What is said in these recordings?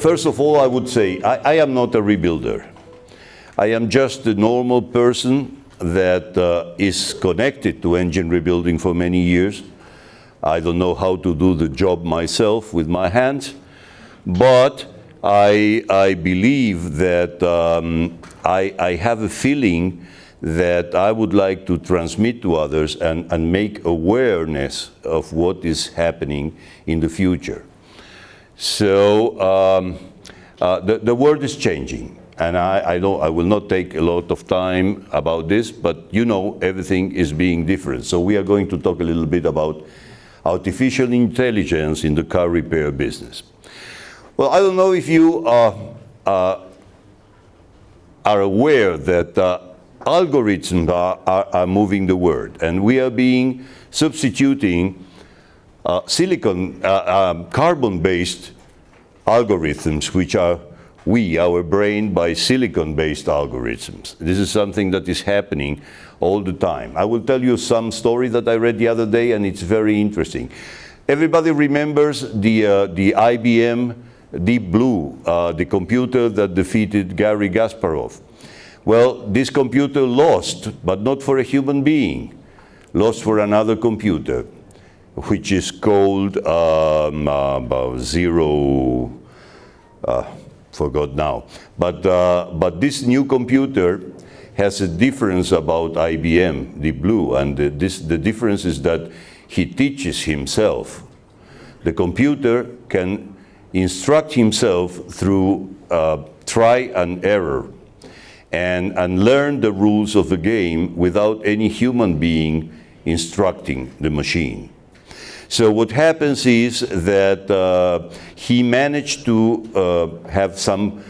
first of all, I would say I am not a rebuilder. I am just a normal person that is connected to engine rebuilding for many years. I don't know how to do the job myself with my hands, but I believe that I have a feeling that I would like to transmit to others and make awareness of what is happening in the future. So the world is changing, and I will not take a lot of time about this, but you know, everything is being different. So we are going to talk a little bit about artificial intelligence in the car repair business. Well, I don't know if you are aware that algorithms are moving the world, and we are substituting carbon-based algorithms, which are our brain, by silicon-based algorithms. This is something that is happening all the time. I will tell you some story that I read the other day, and it's very interesting. Everybody remembers the IBM Deep Blue, the computer that defeated Garry Kasparov. Well, this computer lost, but not for a human being, lost for another computer, which is called forgot now. But this new computer has a difference about IBM Deep Blue, and the difference is that he teaches himself. The computer can instruct himself through try and error, and learn the rules of the game without any human being instructing the machine. So what happens is that he managed to have some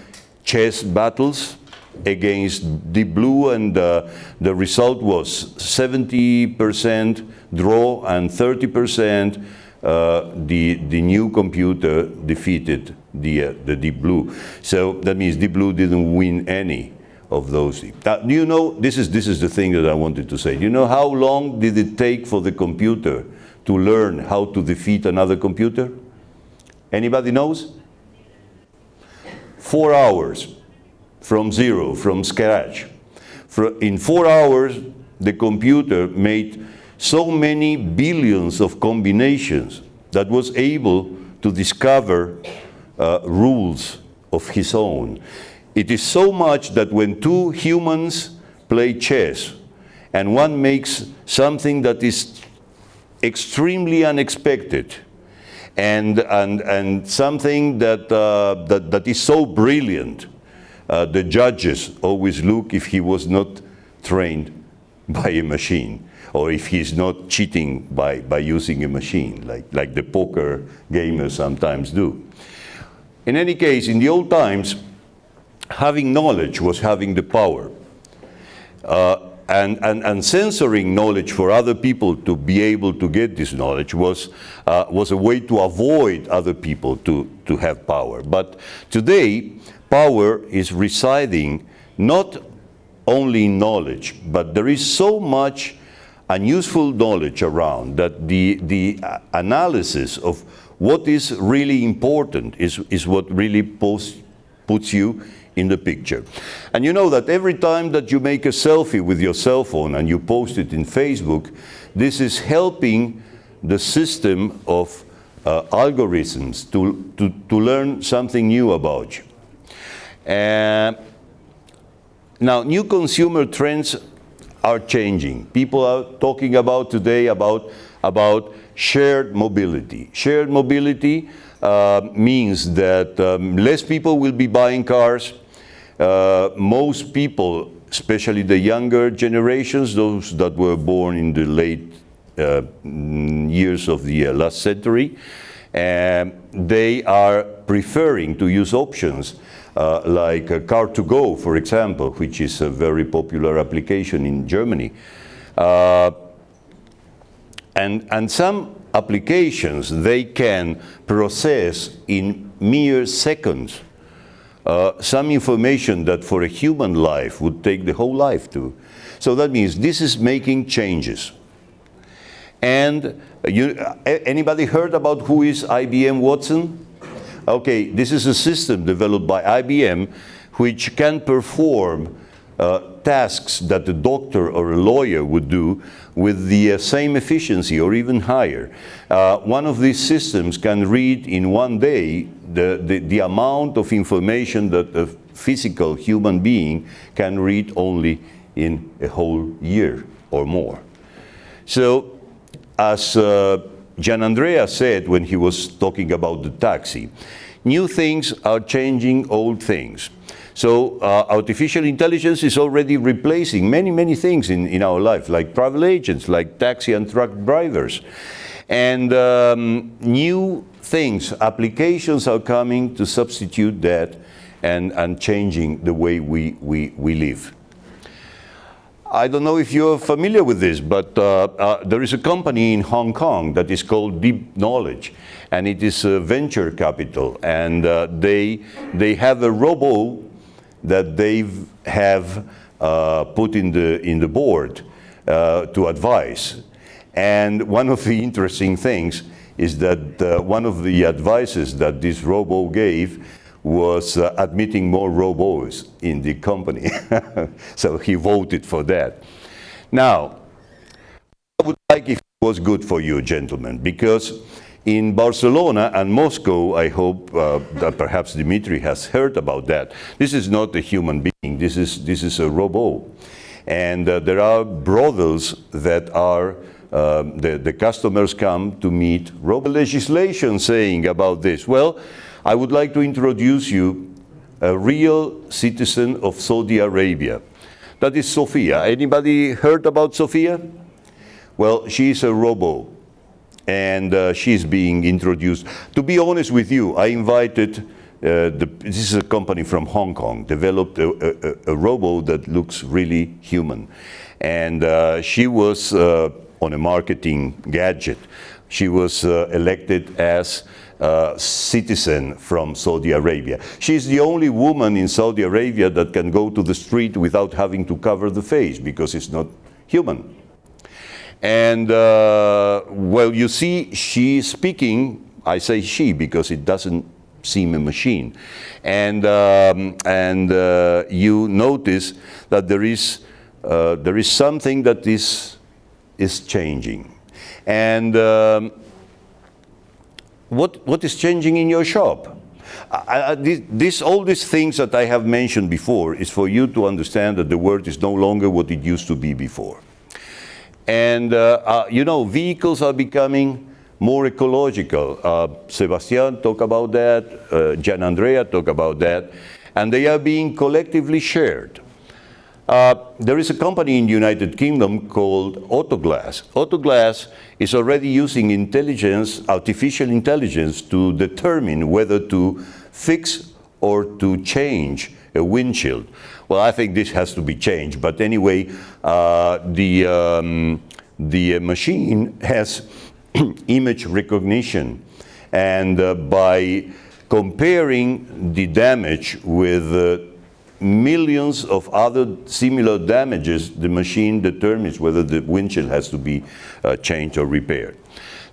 chess battles against Deep Blue, and the result was 70% draw and 30% the new computer defeated the Deep Blue. So that means Deep Blue didn't win any of those. Now, do you know, this is the thing that I wanted to say. Do you know how long did it take for the computer to learn how to defeat another computer? Anybody knows? 4 hours from zero, from scratch. In 4 hours, the computer made so many billions of combinations that was able to discover rules of his own. It is so much that when two humans play chess and one makes something that is extremely unexpected and something that is so brilliant, the judges always look if he was not trained by a machine, or if he's not cheating by using a machine, like the poker gamers sometimes do. In any case, in the old times, having knowledge was having the power. And censoring knowledge for other people to be able to get this knowledge was a way to avoid other people to have power. But today, power is residing not only in knowledge, but there is so much unuseful knowledge around that the analysis of what is really important is what really puts you in the picture. And you know that every time that you make a selfie with your cell phone and you post it in Facebook, this is helping the system of algorithms to learn something new about you. Now, new consumer trends are changing. People are talking about today about shared mobility. Shared mobility means that less people will be buying cars. Most people, especially the younger generations, those that were born in the late years of the last century, they are preferring to use options like Car2Go, for example, which is a very popular application in Germany. And some applications, they can process in mere seconds some information that for a human life would take the whole life to. So that means this is making changes. And anybody heard about who is IBM Watson? Okay, this is a system developed by IBM which can perform tasks that a doctor or a lawyer would do with the same efficiency or even higher. One of these systems can read in one day the amount of information that a physical human being can read only in a whole year or more. So, as Gianandrea said when he was talking about the taxi, new things are changing old things. So artificial intelligence is already replacing many, many things in our life, like travel agents, like taxi and truck drivers. And new things, applications are coming to substitute that and changing the way we live. I don't know if you're familiar with this, but there is a company in Hong Kong that is called Deep Knowledge, and it is a venture capital, and they have a robo that they have put in the board to advise. And one of the interesting things is that one of the advices that this robo gave was admitting more robos in the company. So he voted for that. Now, I would like if it was good for you, gentlemen, because in Barcelona and Moscow, I hope that perhaps Dimitri has heard about that. This is not a human being, this is a robo. And there are brothels that are, the customers come to meet robo. Legislation saying about this? Well, I would like to introduce you a real citizen of Saudi Arabia. That is Sophia. Anybody heard about Sophia? Well, she's a robo, and she's being introduced. To be honest with you, I invited, this is a company from Hong Kong, developed a robo that looks really human. And she was on a marketing gadget. She was elected as citizen from Saudi Arabia. She's the only woman in Saudi Arabia that can go to the street without having to cover the face because it's not human. And well, you see, she's speaking, I say she because it doesn't seem a machine. And you notice that there is something that is changing. And what is changing in your shop? All these things that I have mentioned before is for you to understand that the world is no longer what it used to be before. And you know, vehicles are becoming more ecological. Sebastian talked about that, Gianandrea talked about that, and they are being collectively shared. There is a company in the United Kingdom called Autoglass. Autoglass is already using intelligence, artificial intelligence, to determine whether to fix or to change a windshield. Well, I think this has to be changed, but anyway, the machine has image recognition, and by comparing the damage with millions of other similar damages, the machine determines whether the windshield has to be changed or repaired.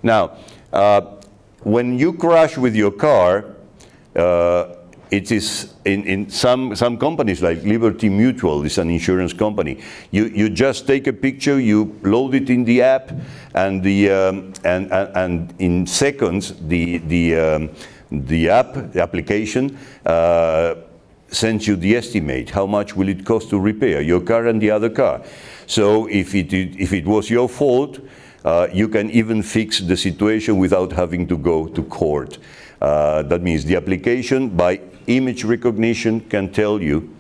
Now, when you crash with your car, it is in some companies like Liberty Mutual is an insurance company. You just take a picture, you load it in the app, and and in seconds the application sends you the estimate. How much will it cost to repair your car and the other car? So if it was your fault, you can even fix the situation without having to go to court. That means the application, by image recognition, can tell you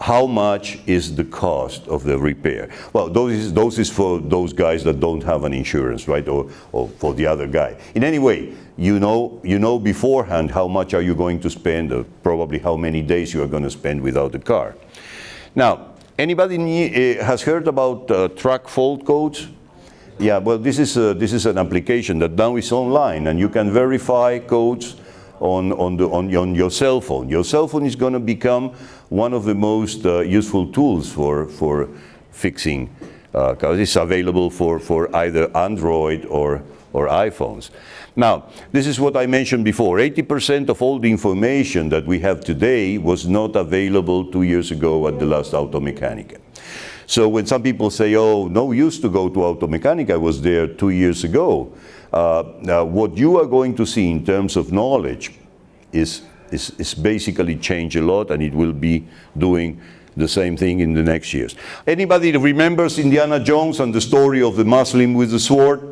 how much is the cost of the repair. Well, those is for those guys that don't have an insurance, right? Or for the other guy. In any way, you know beforehand how much are you going to spend, or probably how many days you are going to spend without the car. Now, anybody has heard about truck fault codes? Yeah, well, this is an application that now is online, and you can verify codes on your cell phone. Your cell phone is going to become one of the most useful tools for fixing cars. It's available for either Android or or iPhones. Now, this is what I mentioned before. 80% of all the information that we have today was not available 2 years ago at the last Automechanica. So when some people say, oh, no use to go to Automechanica, I was there 2 years ago, what you are going to see in terms of knowledge is basically change a lot, and it will be doing the same thing in the next years. Anybody that remembers Indiana Jones and the story of the Muslim with the sword?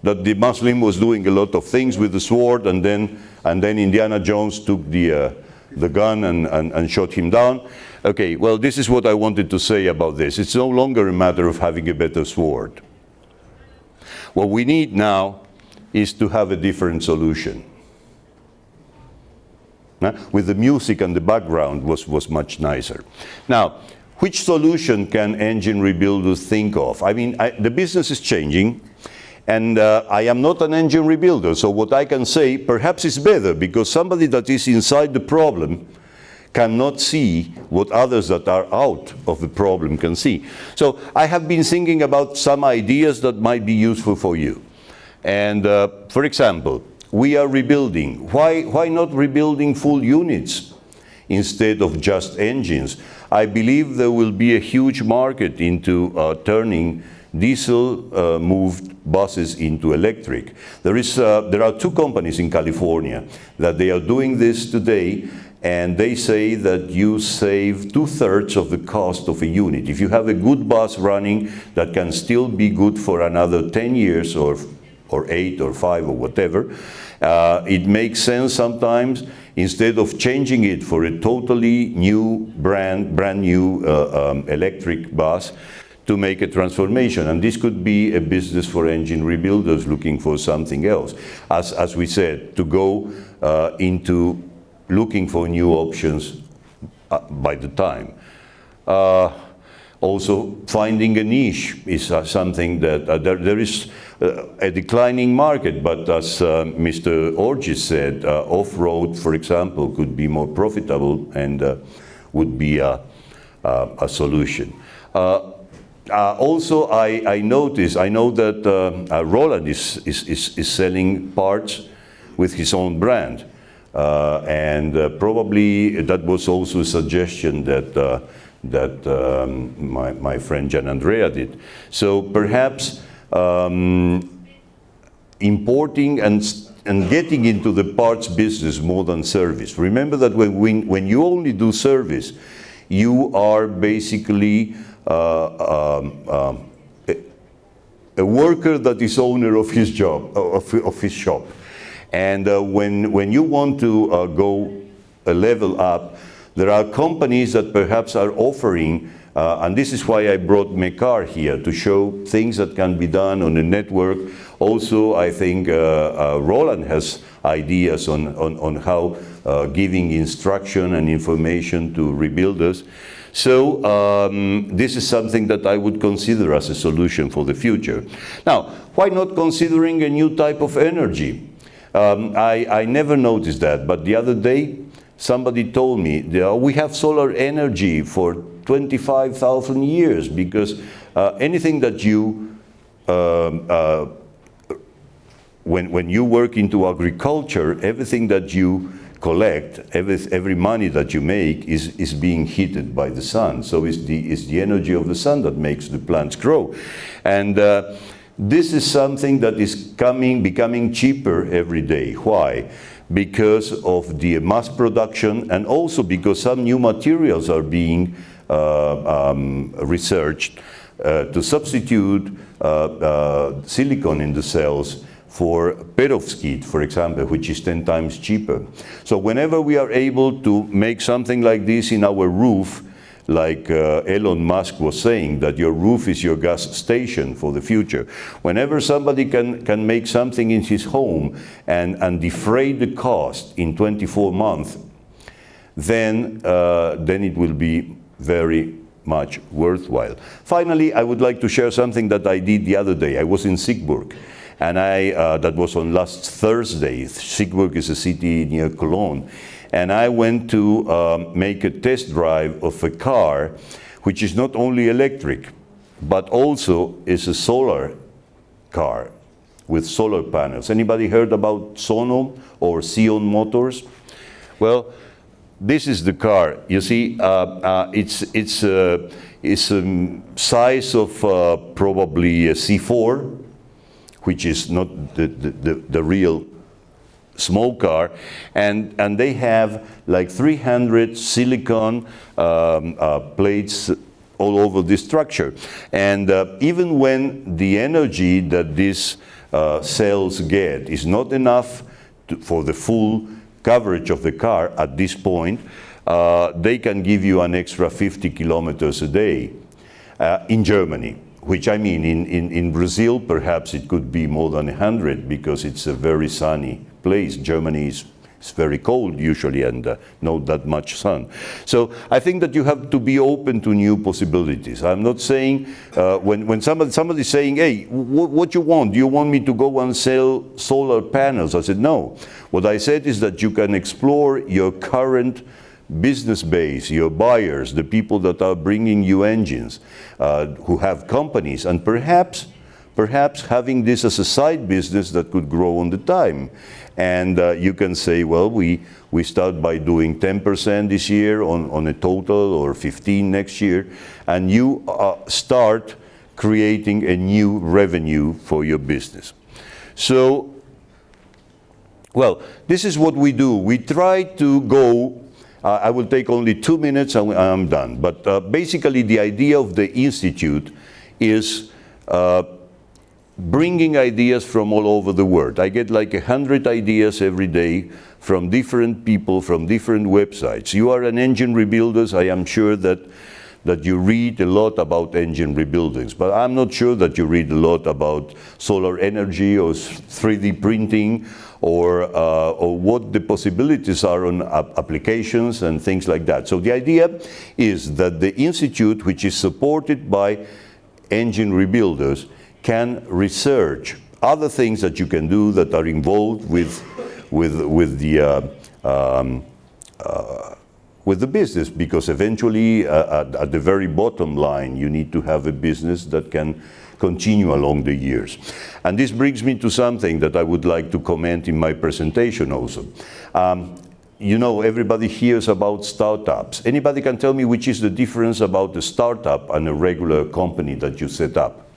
That the Muslim was doing a lot of things with the sword, and then Indiana Jones took the gun and shot him down. Okay, well, this is what I wanted to say about this. It's no longer a matter of having a better sword. What we need now is to have a different solution. With the music and the background was much nicer. Now, which solution can engine rebuilders think of? I mean, the business is changing. And I am not an engine rebuilder, so what I can say perhaps is better, because somebody that is inside the problem cannot see what others that are out of the problem can see. So I have been thinking about some ideas that might be useful for you. And for example, we are rebuilding. Why not rebuilding full units instead of just engines? I believe there will be a huge market into turning diesel moved buses into electric. There are 2 companies in California that they are doing this today, and they say that you save 2/3 of the cost of a unit. If you have a good bus running that can still be good for another 10 years or 8 or 5 or whatever, it makes sense sometimes, instead of changing it for a totally new brand new electric bus, to make a transformation. And this could be a business for engine rebuilders looking for something else. As we said, to go into looking for new options by the time. Also, finding a niche is something that there is a declining market, but as Mr. Orgis said, off-road, for example, could be more profitable and would be a solution. Also, I know that Roland is selling parts with his own brand, and probably that was also a suggestion that my friend Gian Andrea did. So perhaps importing and getting into the parts business more than service. Remember that when you only do service, you are basically a worker that is owner of his job, of his shop. And when you want to go a level up, there are companies that perhaps are offering, and this is why I brought Mekar here, to show things that can be done on a network. Also, I think Roland has ideas on how giving instruction and information to rebuilders. So this is something that I would consider as a solution for the future. Now, why not considering a new type of energy? I never noticed that, but the other day somebody told me we have solar energy for 25,000 years, because anything that you when you work into agriculture, everything that you collect, every money that you make is being heated by the sun. So it's the energy of the sun that makes the plants grow. And this is something that is becoming cheaper every day. Why? Because of the mass production, and also because some new materials are being researched to substitute silicon in the cells for perovskite, for example, which is 10 times cheaper. So whenever we are able to make something like this in our roof, like Elon Musk was saying, that your roof is your gas station for the future. Whenever somebody can make something in his home and defray the cost in 24 months, then it will be very much worthwhile. Finally, I would like to share something that I did the other day. I was in Siegburg. And that was on last Thursday. Siegburg is a city near Cologne. And I went to make a test drive of a car which is not only electric, but also is a solar car. with solar panels. Anybody heard about Sono or Sion Motors? Well, this is the car. You see, it's a size of probably a C4, which is not the real small car, and they have like 300 silicon plates all over the structure. And even when the energy that these cells get is not enough for the full coverage of the car at this point, they can give you an extra 50 kilometers a day in Germany. Which I mean, in Brazil, perhaps it could be more than 100 because it's a very sunny place. Germany is very cold usually and not that much sun. So I think that you have to be open to new possibilities. I'm not saying, when somebody's saying, hey, what you want? Do you want me to go and sell solar panels? I said, no. What I said is that you can explore your current business base, your buyers, the people that are bringing you engines, who have companies, and perhaps having this as a side business that could grow on the time. And you can say, well, we start by doing 10% this year on a total, or 15 next year, and you start creating a new revenue for your business. So, well, this is what we do. We try to go, I will take only 2 minutes and I'm done. But basically the idea of the Institute is bringing ideas from all over the world. I get like 100 ideas every day from different people, from different websites. You are an engine rebuilder. I am sure that you read a lot about engine rebuildings, but I'm not sure that you read a lot about solar energy or 3D printing, or what the possibilities are on applications and things like that. So the idea is that the Institute, which is supported by engine rebuilders, can research other things that you can do that are involved with the business, because eventually at the very bottom line you need to have a business that can continue along the years. And this brings me to something that I would like to comment in my presentation also. You know, everybody hears about startups. Anybody can tell me which is the difference about a startup and a regular company that you set up?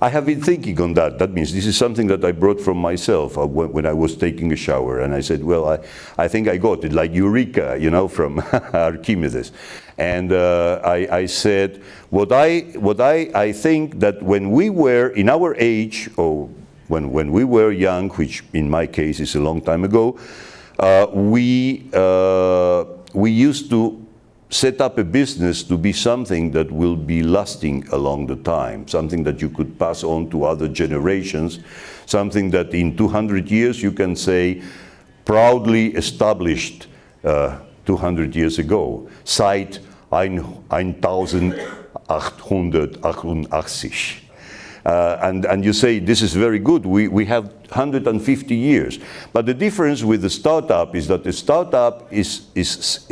I have been thinking on that. That means this is something that I brought from myself when I was taking a shower, and I said, well, I think I got it, like Eureka, you know, from Archimedes. And I said, what I think that when we were in our age, or when we were young, which in my case is a long time ago, we used to set up a business to be something that will be lasting along the time, something that you could pass on to other generations, something that in 200 years you can say proudly established 200 years ago, seit 1888. And you say, this is very good, we have 150 years. But the difference with the startup is that the startup is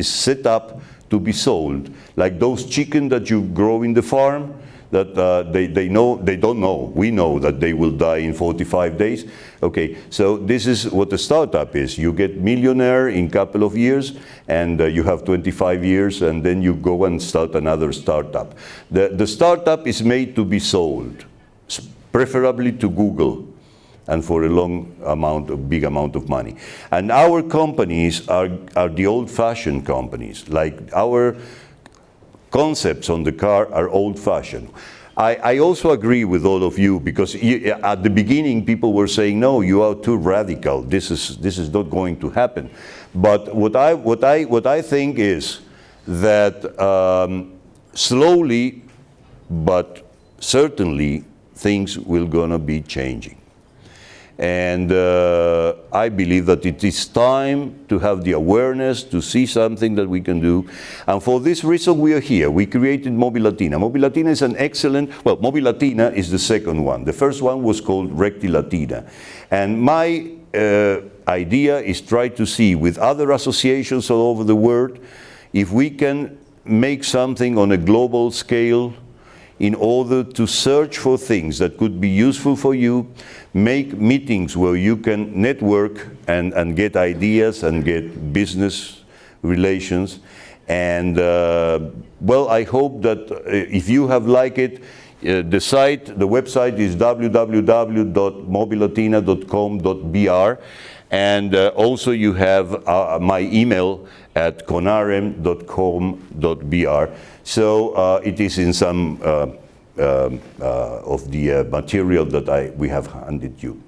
set up to be sold, like those chicken that you grow in the farm, that they don't know. We know that they will die in 45 days. Okay, so this is what a startup is. You get millionaire in a couple of years, and you have 25 years, and then you go and start another startup. The startup is made to be sold, preferably to Google, and for a big amount of money. And our companies are the old-fashioned companies. Like our concepts on the car are old-fashioned. I also agree with all of you, because at the beginning people were saying, no, you are too radical. This is not going to happen. But what I think is that slowly but certainly things will gonna be changing. And I believe that it is time to have the awareness to see something that we can do. And for this reason we are here. We created Mobilatina. Mobilatina is an excellent, well, Mobilatina is the second one. The first one was called Rectilatina. And my idea is try to see with other associations all over the world if we can make something on a global scale in order to search for things that could be useful for you, make meetings where you can network and get ideas and get business relations. And well, I hope that if you have liked it, the website is www.mobilatina.com.br, and also you have my email at conarem.com.br. So it is in some of the material that we have handed you.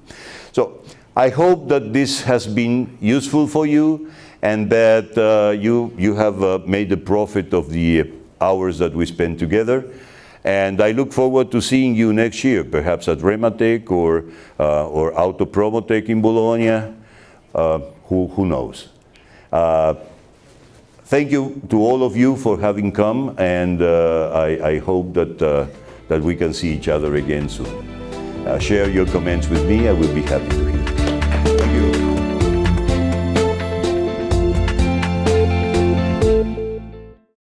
So I hope that this has been useful for you, and that you have made a profit of the hours that we spent together. And I look forward to seeing you next year, perhaps at Rematec or Autopromotec in Bologna. Who knows? Thank you to all of you for having come, and I hope that we can see each other again soon. Share your comments with me. I will be happy to hear. Thank you.